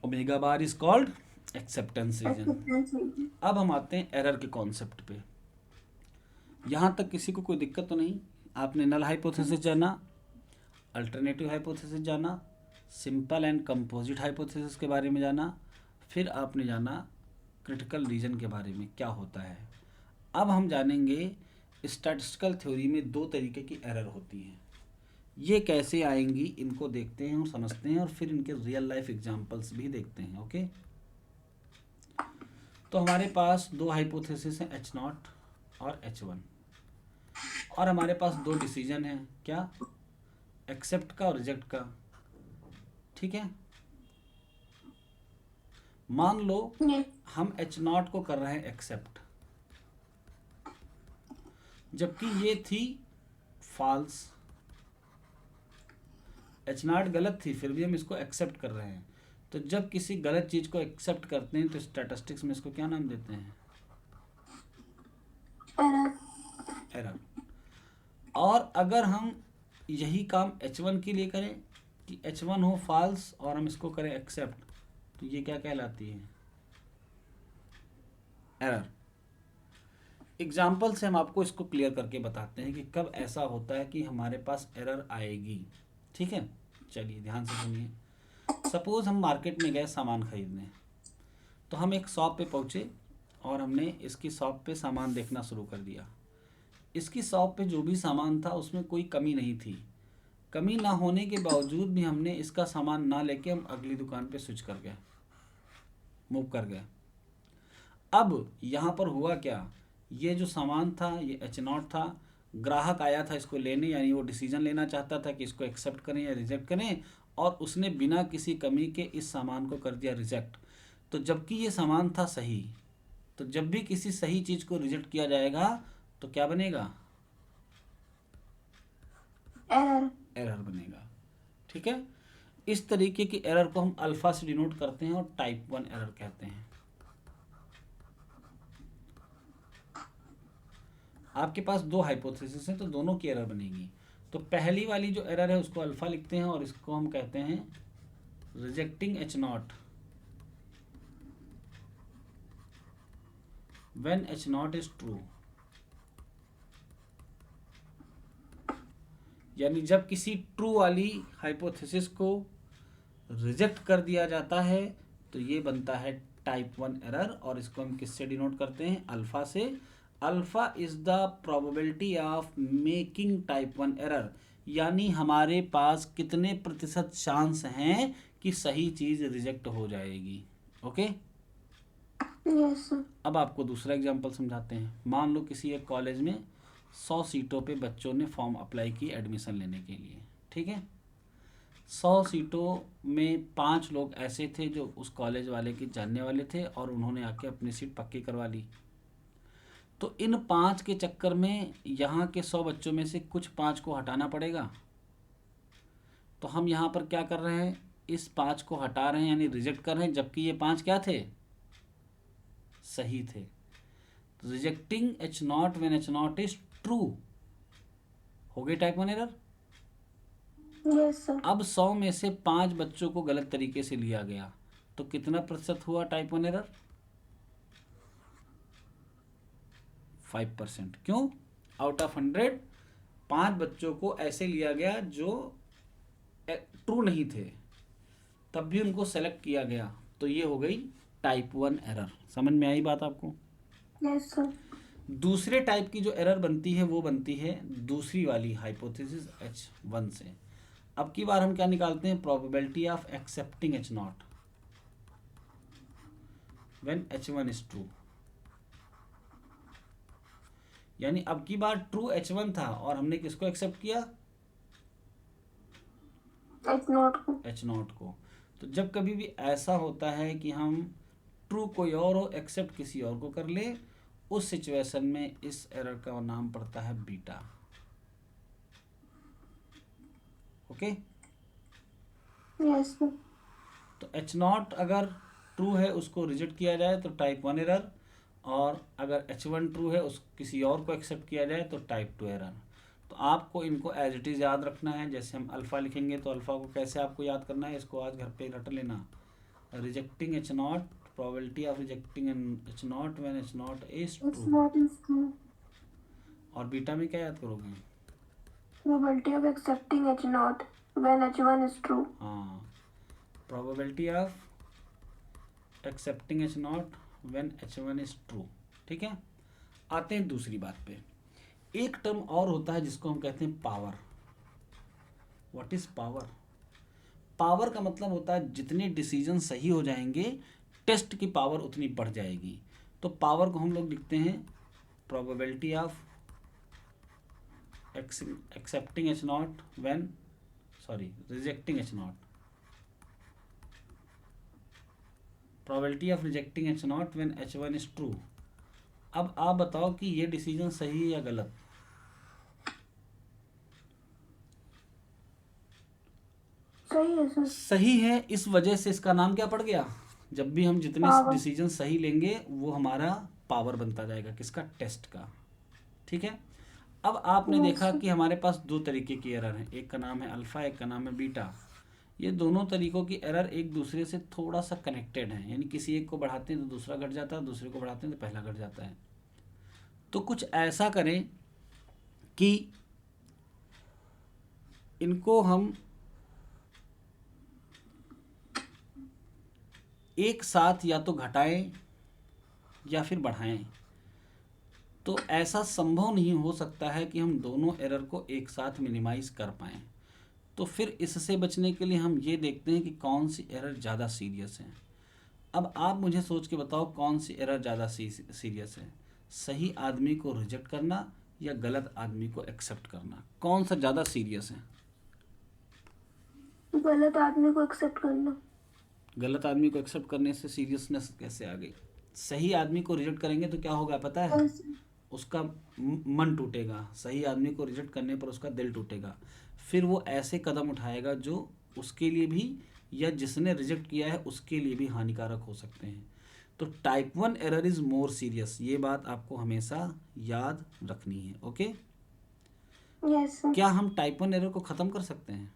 Omega bar is called acceptance region. अब हम आते हैं एरर के कॉन्सेप्ट पे। यहाँ तक किसी को कोई दिक्कत तो नहीं? आपने नल हाइपोथेसिस जाना, अल्टरनेटिव हाइपोथेसिस जाना, सिंपल एंड कंपोजिट हाइपोथेसिस के बारे में जाना, फिर आपने जाना क्रिटिकल रीजन के बारे में क्या होता है। अब हम जानेंगे स्टैटिस्टिकल थ्योरी में दो तरीके की एरर होती हैं, ये कैसे आएंगी इनको देखते हैं और समझते हैं, और फिर इनके रियल लाइफ एग्जांपल्स भी देखते हैं। ओके, तो हमारे पास दो हाइपोथेसिस हैं, एच नॉट और एच वन, और हमारे पास दो डिसीजन हैं, क्या, एक्सेप्ट का और रिजेक्ट का। ठीक है, मान लो हम एच नॉट को कर रहे हैं एक्सेप्ट, जबकि ये थी फॉल्स। एच नॉट गलत थी, फिर भी हम इसको एक्सेप्ट कर रहे हैं। तो जब किसी गलत चीज को एक्सेप्ट करते हैं तो स्टैटिस्टिक्स में इसको क्या नाम देते हैं, एरर। और अगर हम यही काम H1 के लिए करें कि H1 हो फॉल्स और हम इसको करें एक्सेप्ट, तो ये क्या कहलाती है, एरर। एग्जाम्पल से हम आपको इसको क्लियर करके बताते हैं कि कब ऐसा होता है कि हमारे पास एरर आएगी। ठीक है, चलिए ध्यान से सुनिए। सपोज हम मार्केट में गए सामान खरीदने, तो हम एक शॉप पे पहुँचे और हमने इसकी शॉप पे सामान देखना शुरू कर दिया। इसकी शॉप पे जो भी सामान था उसमें कोई कमी नहीं थी। कमी ना होने के बावजूद भी हमने इसका सामान ना लेके हम अगली दुकान पे स्विच कर गए, मूव कर गए। अब यहाँ पर हुआ क्या, ये जो सामान था ये एच नॉट था, ग्राहक आया था इसको लेने, यानी वो डिसीजन लेना चाहता था कि इसको एक्सेप्ट करें या रिजेक्ट करें, और उसने बिना किसी कमी के इस सामान को कर दिया रिजेक्ट। तो जबकि ये सामान था सही, तो जब भी किसी सही चीज़ को रिजेक्ट किया जाएगा तो क्या बनेगा, एरर बनेगा। ठीक है, इस तरीके की एरर को हम अल्फा से डिनोट करते हैं और टाइप 1 एरर कहते हैं। आपके पास दो हाइपोथेसिस हैं तो दोनों की एरर बनेगी। तो पहली वाली जो एरर है उसको अल्फा लिखते हैं और इसको हम कहते हैं rejecting H naught when H naught is true, यानी जब किसी ट्रू वाली हाइपोथेसिस को रिजेक्ट कर दिया जाता है तो ये बनता है टाइप 1 एरर, और इसको हम किससे डिनोट करते हैं, अल्फा से। Alpha is the probability of making type 1 error, यानी हमारे पास कितने प्रतिशत चांस हैं कि सही चीज रिजेक्ट हो जाएगी। ओके, अब आपको दूसरा एग्जांपल समझाते हैं। मान लो किसी एक कॉलेज में 100 सीटों पे बच्चों ने फॉर्म अप्लाई की एडमिशन लेने के लिए। ठीक है, 100 सीटों में 5 लोग ऐसे थे जो उस कॉलेज वाले के जानने वाले थे और उन्होंने आके अपनी सीट पक्की करवा ली। तो इन 5 के चक्कर में यहाँ के 100 बच्चों में से कुछ 5 को हटाना पड़ेगा। तो हम यहाँ पर क्या कर रहे हैं, इस 5 को हटा रहे हैं, यानी रिजेक्ट कर रहे हैं, जबकि ये 5 क्या थे, सही थे। Rejecting H naught when H naught is true हो गई टाइप 1 एरर। अब 100 में से 5 बच्चों को गलत तरीके से लिया गया, तो कितना प्रतिशत हुआ टाइप 1 एरर, 5%। क्यों, आउट ऑफ 100 5 बच्चों को ऐसे लिया गया जो ट्रू नहीं थे, तब भी उनको सेलेक्ट किया गया, तो ये हो गई टाइप 1 एरर। समझ में आई बात आपको? Yes sir. दूसरे टाइप की जो एरर बनती है वो बनती है दूसरी वाली हाइपोथेसिस H1 से। अब की बार हम क्या निकालते हैं, probability of accepting H naught when H1 is true, यानी अब की बार ट्रू H1 था और हमने किसको एक्सेप्ट किया, एच नॉट को। एच नॉट को। तो जब कभी भी ऐसा होता है कि हम ट्रू कोई और हो एक्सेप्ट किसी और को कर ले, उस सिचुएशन में इस एरर का नाम पड़ता है बीटा। ओके। Yes sir. तो एच नॉट अगर ट्रू है उसको रिजेक्ट किया जाए तो टाइप 1 एरर, और अगर H1 ट्रू है उस किसी और को एक्सेप्ट किया जाए तो टाइप 2 एरर। तो आपको इनको एज इट इज़ याद रखना है। जैसे हम अल्फ़ा लिखेंगे तो अल्फ़ा को कैसे आपको याद करना है, इसको आज घर पे रट लेना। Rejecting H naught, probability of rejecting H naught when H naught is H true. Naught is true. और बीटा में क्या याद करोगे? Probability of accepting H naught when H one is true. हाँ, probability of accepting H naught when H1 is true. ठीक है। आते हैं दूसरी बात पे। एक टर्म और होता है जिसको हम कहते हैं power. What is power? Power का मतलब होता है जितने डिसीजन सही हो जाएंगे टेस्ट की पावर उतनी बढ़ जाएगी। तो पावर को हम लोग लिखते हैं probability of accepting H naught when, sorry, rejecting H naught, probability of rejecting H naught when H1 is true. अब आप बताओ कि ये डिसीजन सही है या गलत? सही है सर। सही है। इस वजह से इसका नाम क्या पड़ गया? जब भी हम जितने पावर। डिसीजन सही लेंगे वो हमारा पावर बनता जाएगा, किसका? टेस्ट का। ठीक है। अब आपने देखा कि हमारे पास दो तरीके की एरर हैं, एक का नाम है अल्फा, एक का नाम है बीटा। ये दोनों तरीकों की एरर एक दूसरे से थोड़ा सा कनेक्टेड हैं, यानी किसी एक को बढ़ाते हैं तो दूसरा घट जाता है, दूसरे को बढ़ाते हैं तो पहला घट जाता है। तो कुछ ऐसा करें कि इनको हम एक साथ या तो घटाएं या फिर बढ़ाएं। तो ऐसा संभव नहीं हो सकता है कि हम दोनों एरर को एक साथ मिनिमाइज कर पाएं। तो फिर इससे बचने के लिए हम ये देखते हैं कि कौन सी एरर ज़्यादा सीरियस है। अब आप मुझे सोच के बताओ कौन सी एरर ज़्यादा सीरियस है, सही आदमी को रिजेक्ट करना या गलत आदमी को एक्सेप्ट करना? कौन सा ज़्यादा सीरियस है? गलत आदमी को एक्सेप्ट करना। गलत आदमी को एक्सेप्ट करने से सीरियसनेस कैसे आ गई? सही आदमी को रिजेक्ट करेंगे तो क्या होगा पता है? यस। उसका मन टूटेगा, सही आदमी को रिजेक्ट करने पर उसका दिल टूटेगा। फिर वो ऐसे कदम उठाएगा जो उसके लिए भी या जिसने रिजेक्ट किया है उसके लिए भी हानिकारक हो सकते हैं। तो type 1 error is more serious, ये बात आपको हमेशा याद रखनी है। ओके। Yes sir. क्या हम टाइप 1 एरर को ख़त्म कर सकते हैं?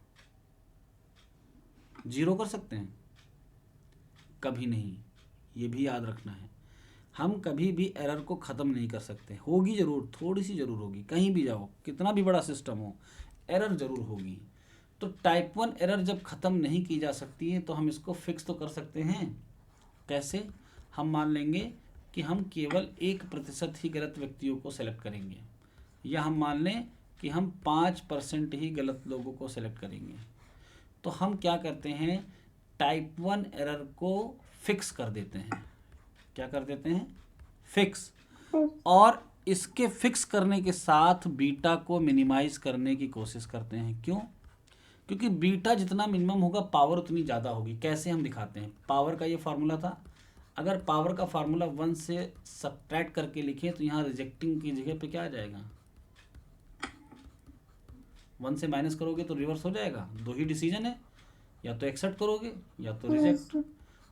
जीरो कर सकते हैं? कभी नहीं, ये भी याद रखना है। हम कभी भी एरर को ख़त्म नहीं कर सकते। होगी ज़रूर, थोड़ी सी ज़रूर होगी, कहीं भी जाओ कितना भी बड़ा सिस्टम हो एरर ज़रूर होगी। तो टाइप 1 एरर जब ख़त्म नहीं की जा सकती है तो हम इसको फिक्स तो कर सकते हैं। कैसे? हम मान लेंगे कि हम केवल 1% ही गलत व्यक्तियों को सेलेक्ट करेंगे, या हम मान लें कि हम 5% ही गलत लोगों को सेलेक्ट करेंगे। तो हम क्या करते हैं, टाइप 1 एरर को फिक्स कर देते हैं। क्या कर देते हैं? फिक्स। और इसके फिक्स करने के साथ बीटा को मिनिमाइज करने की कोशिश करते हैं। क्यों? क्योंकि बीटा जितना मिनिमम होगा पावर उतनी ज़्यादा होगी। कैसे हम दिखाते हैं? पावर का ये फार्मूला था, अगर पावर का फार्मूला 1 से सब्ट्रैक्ट करके लिखें तो यहाँ रिजेक्टिंग की जगह पे क्या आ जाएगा? 1 से माइनस करोगे तो रिवर्स हो जाएगा। दो ही डिसीजन है, या तो एक्सेप्ट करोगे या तो रिजेक्ट।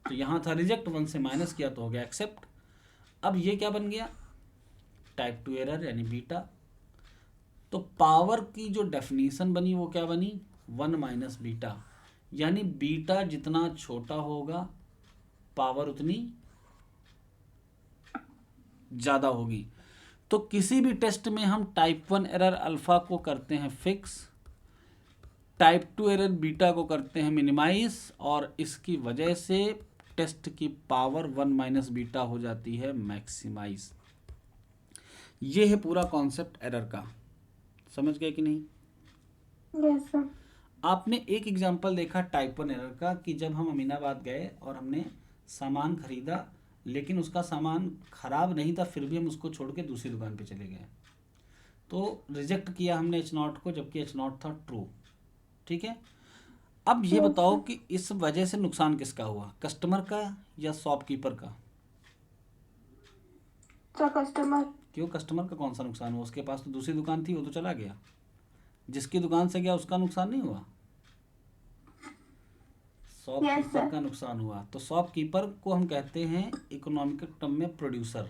तो यहाँ था रिजेक्ट, 1 से माइनस किया तो हो गया एक्सेप्ट। अब ये क्या बन गया? टाइप 2 एरर यानी बीटा। तो पावर की जो डेफिनेशन बनी वो क्या बनी? 1 माइनस बीटा, यानी बीटा जितना छोटा होगा पावर उतनी ज़्यादा होगी। तो किसी भी टेस्ट में हम टाइप 1 एरर अल्फ़ा को करते हैं फिक्स, टाइप 2 एरर बीटा को करते हैं मिनिमाइज, और इसकी वजह से टेस्ट की पावर 1 माइनस बीटा हो जाती है मैक्सिमाइज। ये है पूरा कॉन्सेप्ट एरर का। समझ गए कि नहीं? Yes sir. आपने एक एग्जांपल देखा टाइप 1 एरर का कि जब हम अमीनाबाद गए और हमने सामान खरीदा, लेकिन उसका सामान ख़राब नहीं था, फिर भी हम उसको छोड़ के दूसरी दुकान पे चले गए। तो रिजेक्ट किया हमने एच नॉट को, जबकि एच नॉट था ट्रू। ठीक है। अब ये Yes, बताओ sir. कि इस वजह से नुकसान किसका हुआ, कस्टमर का या शॉपकीपर का? Sir, customer. क्यों, कस्टमर का कौन सा नुकसान हुआ? उसके पास तो दूसरी दुकान थी, वो तो चला गया। जिसकी दुकान से गया उसका नुकसान नहीं हुआ, Yes, शॉपकीपर sir. का नुकसान हुआ। तो शॉपकीपर को हम कहते हैं इकोनॉमिक टर्म में प्रोड्यूसर।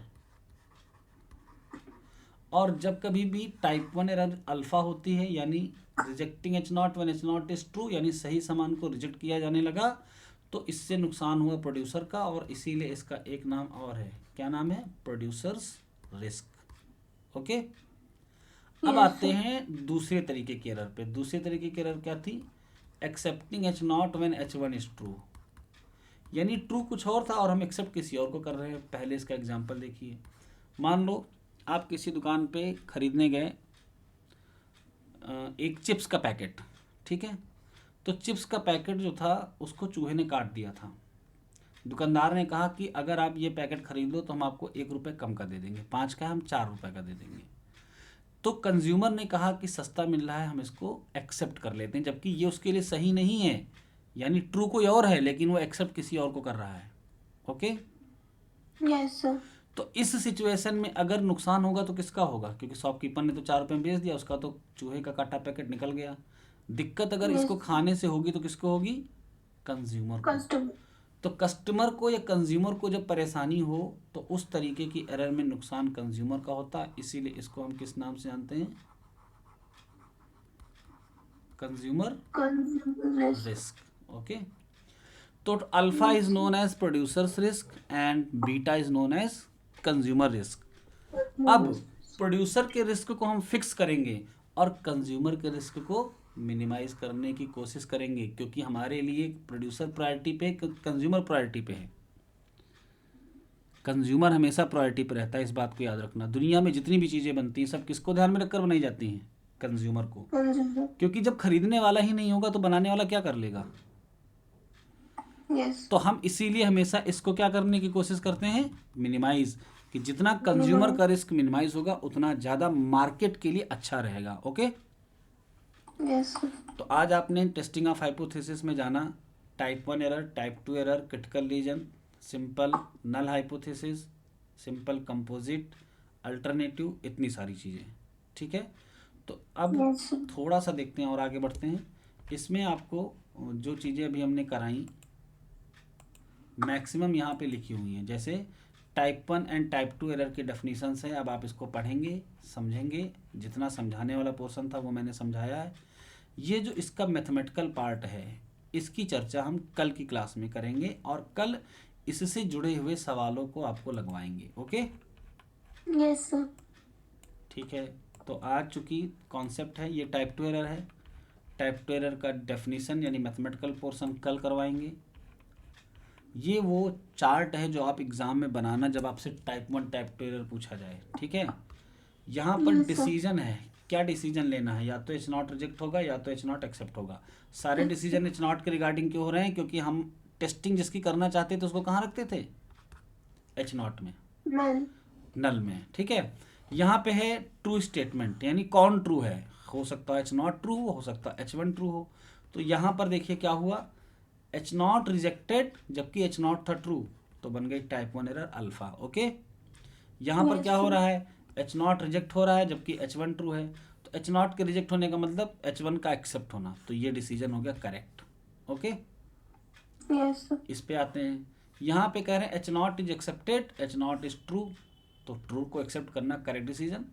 और जब कभी भी टाइप 1 एरर अल्फा होती है, यानी rejecting H not one H naught is true, यानी सही सामान को रिजेक्ट किया जाने लगा, तो इससे नुकसान हुआ प्रोड्यूसर का, और इसीलिए इसका एक नाम और है। क्या नाम है? Producers risk. ओके। अब Yes, आते sir. हैं दूसरे तरीके की एरर पे। दूसरे तरीके की एरर क्या थी? Accepting H naught when H one is true, यानी ट्रू कुछ और था और हम एक्सेप्ट किसी और को कर रहे हैं। पहले इसका एग्जांपल देखिए। मान लो आप किसी दुकान पे खरीदने गए एक चिप्स का पैकेट, ठीक है। तो चिप्स का पैकेट जो था उसको चूहे ने काट दिया था। दुकानदार ने कहा कि अगर आप ये पैकेट खरीद लो तो हम आपको 1 रुपये कम का दे देंगे, 5 का है हम 4 रुपये का दे देंगे। तो कंज्यूमर ने कहा कि सस्ता मिल रहा है, हम इसको एक्सेप्ट कर लेते हैं, जबकि ये उसके लिए सही नहीं है, यानी ट्रू कोई और है लेकिन वो एक्सेप्ट किसी और को कर रहा है। ओके। Yes, sir. तो इस सिचुएशन में अगर नुकसान होगा तो किसका होगा? क्योंकि शॉपकीपर ने तो 4 रुपये में बेच दिया, उसका तो चूहे का काटा पैकेट निकल गया। दिक्कत अगर Yes, इसको खाने से होगी तो किसको होगी? कंज्यूमर को। customer. तो कस्टमर को या कंज्यूमर को जब परेशानी हो तो उस तरीके की एरर में नुकसान कंज्यूमर का होता है, इसीलिए इसको हम किस नाम से जानते हैं? Consumer Consumer risk. Risk. Okay. तो alpha is known as producer's risk and beta is known as consumer risk. अब प्रोड्यूसर के रिस्क को हम फिक्स करेंगे और कंज्यूमर के रिस्क को मिनिमाइज करने की कोशिश करेंगे, क्योंकि हमारे लिए प्रोड्यूसर प्रायोरिटी पे, कंज्यूमर प्रायोरिटी पे है। कंज्यूमर हमेशा प्रायोरिटी पे रहता है, इस बात को याद रखना। दुनिया में जितनी भी चीज़ें बनती हैं सब किसको ध्यान में रखकर बनाई जाती हैं? कंज्यूमर को। Consumer. क्योंकि जब खरीदने वाला ही नहीं होगा तो बनाने वाला क्या कर लेगा? Yes. तो हम इसीलिए हमेशा इसको क्या करने की कोशिश करते हैं? मिनिमाइज, कि जितना कंज्यूमर का रिस्क मिनिमाइज होगा उतना ज़्यादा मार्केट के लिए अच्छा रहेगा। ओके। Yes, sir. तो आज आपने टेस्टिंग ऑफ हाइपोथेसिस में जाना type 1 error, type 2 error, critical region, simple null hypothesis, simple composite, alternative, इतनी सारी चीज़ें। ठीक है। तो अब Yes, sir. थोड़ा सा देखते हैं और आगे बढ़ते हैं। इसमें आपको जो चीज़ें अभी हमने कराई मैक्सिमम यहाँ पे लिखी हुई हैं, जैसे टाइप 1 एंड टाइप 2 एरर की डेफिनेशंस हैं। अब आप इसको पढ़ेंगे, समझेंगे। जितना समझाने वाला पोर्शन था वो मैंने समझाया है। ये जो इसका मैथमेटिकल पार्ट है इसकी चर्चा हम कल की क्लास में करेंगे और कल इससे जुड़े हुए सवालों को आपको लगवाएंगे। ओके। Yes, sir. ठीक है। तो आज चूँकि कॉन्सेप्ट है ये टाइप 2 एरर है, टाइप 2 एरर का डेफिनेशन यानी मैथमेटिकल पोर्शन कल करवाएंगे। ये वो चार्ट है जो आप एग्ज़ाम में बनाना जब आपसे टाइप 1 टाइप 2 एरर पूछा जाए। ठीक है। यहाँ पर Yes, sir. डिसीजन है, क्या डिसीजन लेना है? या तो एच नॉट रिजेक्ट होगा या तो एच नॉट एक्सेप्ट होगा। सारे डिसीजन एच नॉट के रिगार्डिंग क्यों हो रहे हैं? क्योंकि हम टेस्टिंग जिसकी करना चाहते थे उसको कहाँ रखते थे? एच नॉट में, Null. नल में। ठीक है। यहाँ पे है ट्रू स्टेटमेंट, यानी कौन ट्रू है। हो सकता है एच नॉट ट्रू हो सकता है एच वन ट्रू हो। तो यहाँ पर देखिए क्या हुआ, एच नॉट रिजेक्टेड जबकि एच नॉट था ट्रू, तो बन गई टाइप 1 एरर अल्फा। ओके। यहाँ पर Yes, क्या हो sir. रहा है, एच नॉट रिजेक्ट हो रहा है जबकि एच वन ट्रू है। तो एच नॉट के रिजेक्ट होने का मतलब एच वन का एक्सेप्ट होना, तो ये डिसीजन हो गया करेक्ट। ओके। Yes, sir. इस पे आते हैं। यहाँ पे कह रहे हैं H naught is accepted, H naught is true, तो ट्रू को एक्सेप्ट करना correct decision.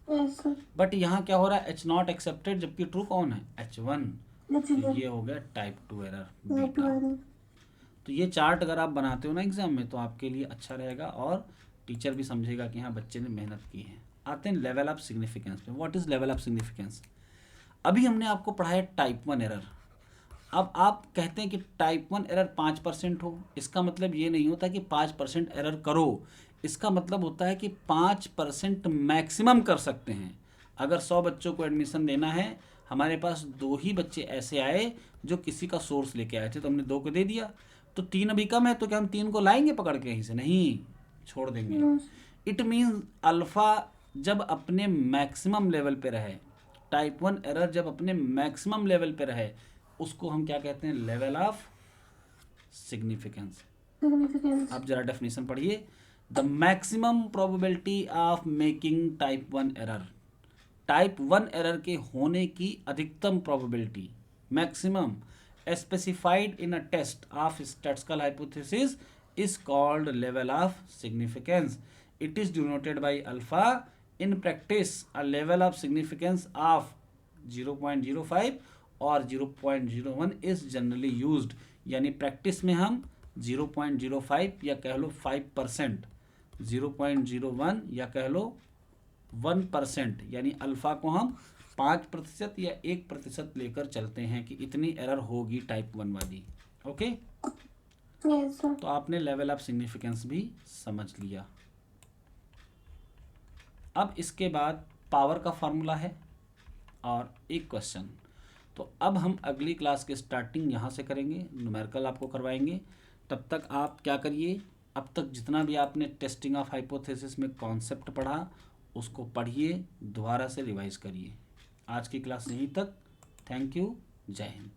Yes, sir. But यहाँ क्या हो रहा है, एच नॉट एक्सेप्टेड जबकि ट्रू कौन है? H one. Let's तो see. ये हो गया type 2 error Type beta. 2 error. तो ये चार्ट अगर आप बनाते हो ना एग्जाम में तो आपके लिए अच्छा रहेगा और टीचर भी समझेगा कि हाँ बच्चे ने मेहनत की है। आते हैं लेवल ऑफ सिग्निफिकेंस पे। What is level of significance? अभी हमने आपको पढ़ाया टाइप 1 एरर। अब आप कहते हैं कि टाइप 1 एरर 5% हो, इसका मतलब ये नहीं होता कि 5% एरर करो, इसका मतलब होता है कि 5% मैक्सिमम कर सकते हैं। अगर 100 बच्चों को एडमिशन देना है, हमारे पास 2 ही बच्चे ऐसे आए जो किसी का सोर्स लेके आए थे, तो हमने 2 को दे दिया। तो 3 अभी कम है, तो क्या हम 3 को लाएंगे पकड़ के कहीं से? नहीं, छोड़ देंगे। No. इट मीन्स अल्फ़ा जब अपने मैक्सिमम लेवल पे रहे, टाइप 1 एरर जब अपने मैक्सिमम लेवल पे रहे, उसको हम क्या कहते हैं, लेवल ऑफ सिग्निफिकेंस। सिग्निफिकेंस। आप जरा डेफिनेशन पढ़िए। The maximum probability of making type 1 error, type 1 error के होने की अधिकतम probability, maximum specified in a test of statistical hypothesis is called level of significance. It is denoted by alpha. In practice, a level of significance of 0.05 और 0.01 is generally used. यानी practice में हम 0.05 या कह लो 5%, 0.01 या कह लो 1%, यानी अल्फा को हम 5% या 1% लेकर चलते हैं कि इतनी एरर होगी टाइप 1 वाली। Okay, yes sir. तो आपने लेवल ऑफ सिग्निफिकेंस भी समझ लिया। अब इसके बाद पावर का फॉर्मूला है और एक क्वेश्चन। तो अब हम अगली क्लास के स्टार्टिंग यहाँ से करेंगे, न्यूमेरिकल आपको करवाएंगे। तब तक आप क्या करिए, अब तक जितना भी आपने टेस्टिंग ऑफ हाइपोथेसिस में कॉन्सेप्ट पढ़ा उसको पढ़िए, दोबारा से रिवाइज करिए। आज की क्लास यहीं तक। थैंक यू, जय हिंद।